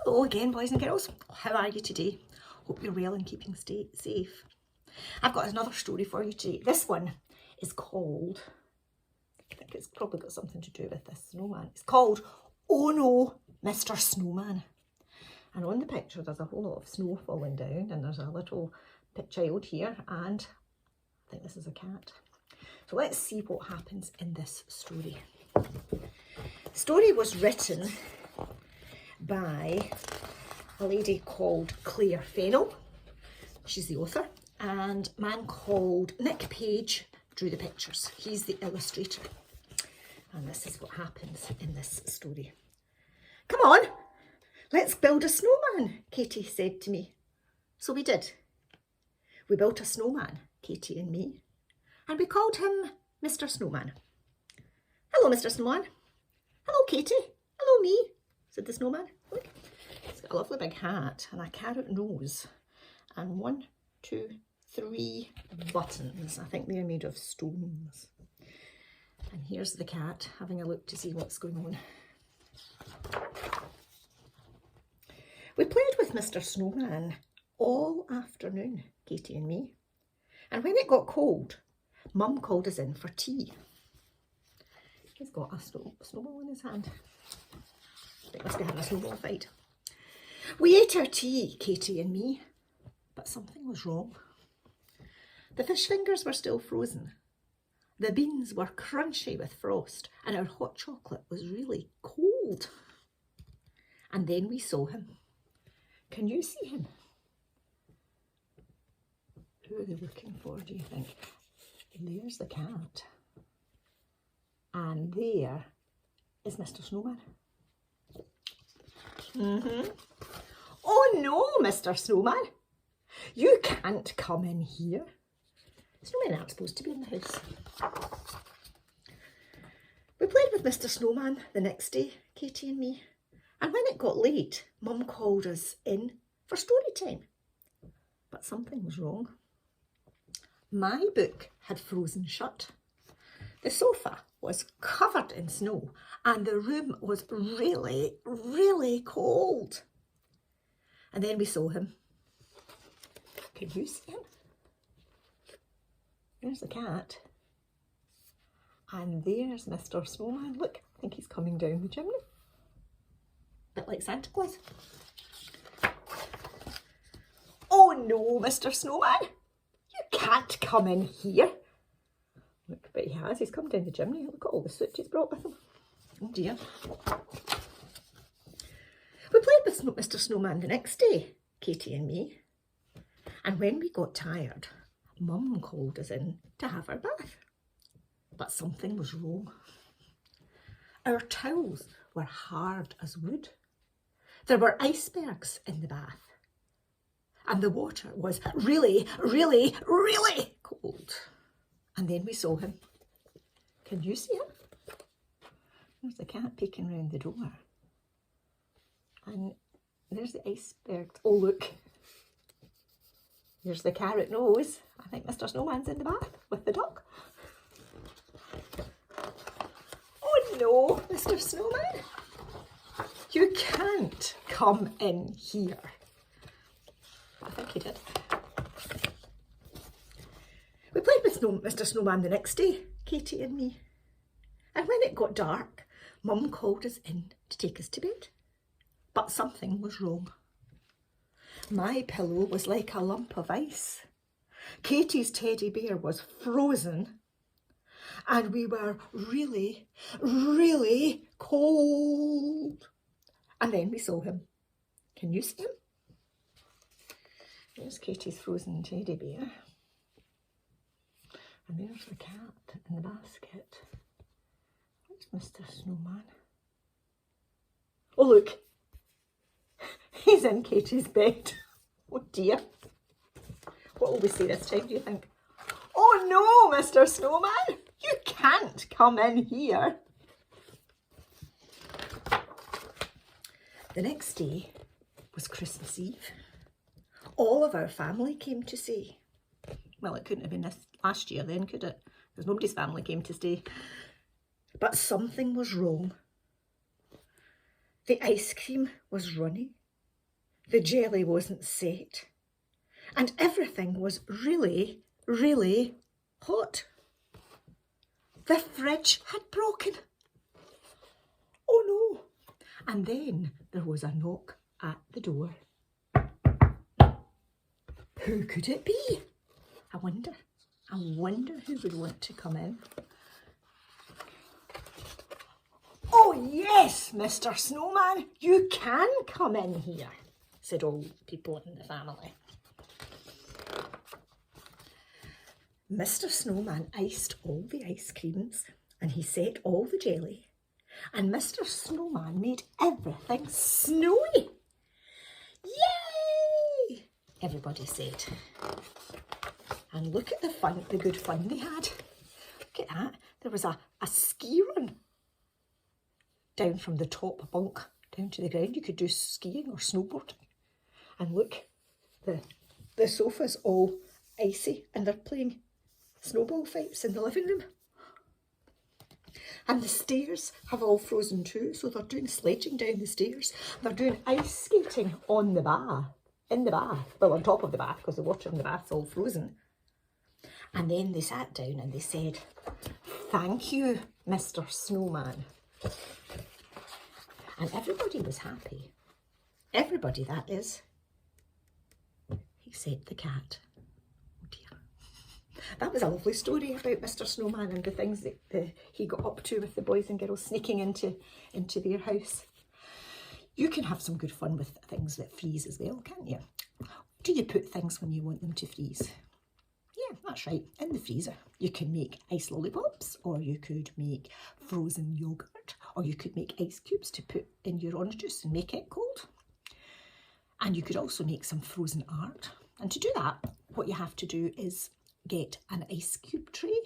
Hello again, boys and girls. How are you today? Hope you're well and keeping safe. I've got another story for you today. This one is called, I think it's probably got something to do with this snowman. It's called, Oh No, Mr. Snowman. And on the picture there's a whole lot of snow falling down, and there's a little child here, and I think this is a cat. So let's see what happens in this story. The story was written by a lady called Claire Fennell. She's the author, and a man called Nick Page drew the pictures. He's the illustrator. And this is what happens in this story. Come on, let's build a snowman, Katie said to me. So we did. We built a snowman, Katie and me, and we called him Mr. Snowman. Hello, Mr. Snowman. Hello, Katie. Hello, me, said the snowman. Look, he's got a lovely big hat and a carrot nose and 1, 2, 3 buttons. I think they're made of stones. And here's the cat having a look to see what's going on. We played with Mr. Snowman all afternoon, Katie and me. And when it got cold, Mum called us in for tea. He's got a snowball in his hand. They must be having a snowball fight. We ate our tea, Katie and me, but something was wrong. The fish fingers were still frozen. The beans were crunchy with frost, and our hot chocolate was really cold. And then we saw him. Can you see him? Who are they looking for, do you think? There's the cat. And there is Mr. Snowman. Oh no, Mr. Snowman. You can't come in here. Snowmen aren't supposed to be in the house. We played with Mr. Snowman the next day, Katie and me. And when it got late, Mum called us in for story time. But something was wrong. My book had frozen shut. The sofa was covered in snow, and the room was really, really cold. And then we saw him. Can you see him? There's the cat. And there's Mr. Snowman. Look, I think he's coming down the chimney. A bit like Santa Claus. Oh no, Mr. Snowman. You can't come in here. Look, but he has. He's come down the chimney. Look at all the soot he's brought with him. Oh dear. We played with Mr. Snowman the next day, Katie and me. And when we got tired, Mum called us in to have our bath. But something was wrong. Our towels were hard as wood. There were icebergs in the bath. And the water was really, really, really cold. And then we saw him. Can you see him? There's the cat peeking round the door. And there's the iceberg. Oh, look. Here's the carrot nose. I think Mr. Snowman's in the bath with the duck. Oh no, Mr. Snowman. You can't come in here. I think he did. We played with Mr. Snowman the next day, Katie and me. And when it got dark, Mum called us in to take us to bed. But something was wrong. My pillow was like a lump of ice. Katie's teddy bear was frozen. And we were really, really cold. And then we saw him. Can you see him? There's Katie's frozen teddy bear. And there's the cat in the basket. Where's Mr. Snowman? Oh look, he's in Katie's bed. Oh dear. What will we say this time, do you think? Oh no, Mr. Snowman, you can't come in here. The next day was Christmas Eve. All of our family came to stay. Well, it couldn't have been this last year then, could it? Because nobody's family came to stay. But something was wrong. The ice cream was runny the jelly wasn't set, and everything was really, really hot. The fridge had broken. Oh no. And then there was a knock at the door. Who could it be? I wonder who would want to come in. Oh yes, Mr. Snowman, you can come in here, said all people in the family. Mr. Snowman iced all the ice creams and he set all the jelly, and Mr. Snowman made everything snowy. Yay! Everybody said. And look at the good fun they had. Look at that. There was a ski run down from the top bunk down to the ground. You could do skiing or snowboarding. And look, the sofa's all icy and they're playing snowball fights in the living room. And the stairs have all frozen too, so they're doing sledging down the stairs. They're doing ice skating on the bath, in the bath, well, on top of the bath, because the water in the bath's all frozen. And then they sat down and they said, "Thank you, Mr. Snowman." And everybody was happy. Everybody, that is. Except the cat. Oh dear. That was a lovely story about Mr. Snowman and the things that he got up to with the boys and girls sneaking into their house. You can have some good fun with things that freeze as well, can't you? Do you put things when you want them to freeze? Yeah, that's right, in the freezer. You can make ice lollipops, or you could make frozen yogurt, or you could make ice cubes to put in your orange juice and make it cold. And you could also make some frozen art. And to do that, what you have to do is get an ice cube tray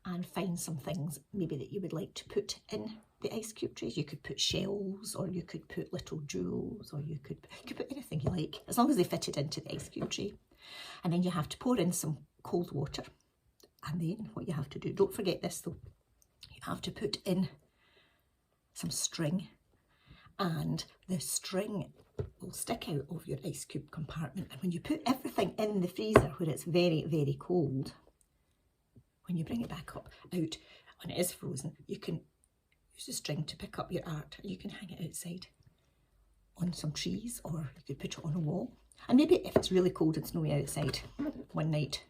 and find some things maybe that you would like to put in the ice cube trays. You could put shells, or you could put little jewels, or you could put anything you like, as long as they fitted into the ice cube tray. And then you have to pour in some cold water. And then what you have to do, don't forget this though, you have to put in some string, and the string will stick out of your ice cube compartment. And when you put everything in the freezer where it's very, very cold, when you bring it back up out when it is frozen, you can use the string to pick up your art, and you can hang it outside on some trees, or you could put it on a wall. And maybe if it's really cold and snowy outside one night,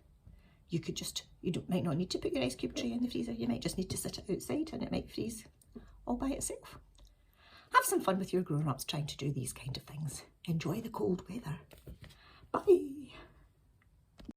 you could just, might not need to put your ice cube tray in the freezer. You might just need to sit it outside and it might freeze all by itself. Have some fun with your grown-ups trying to do these kind of things. Enjoy the cold weather. Bye.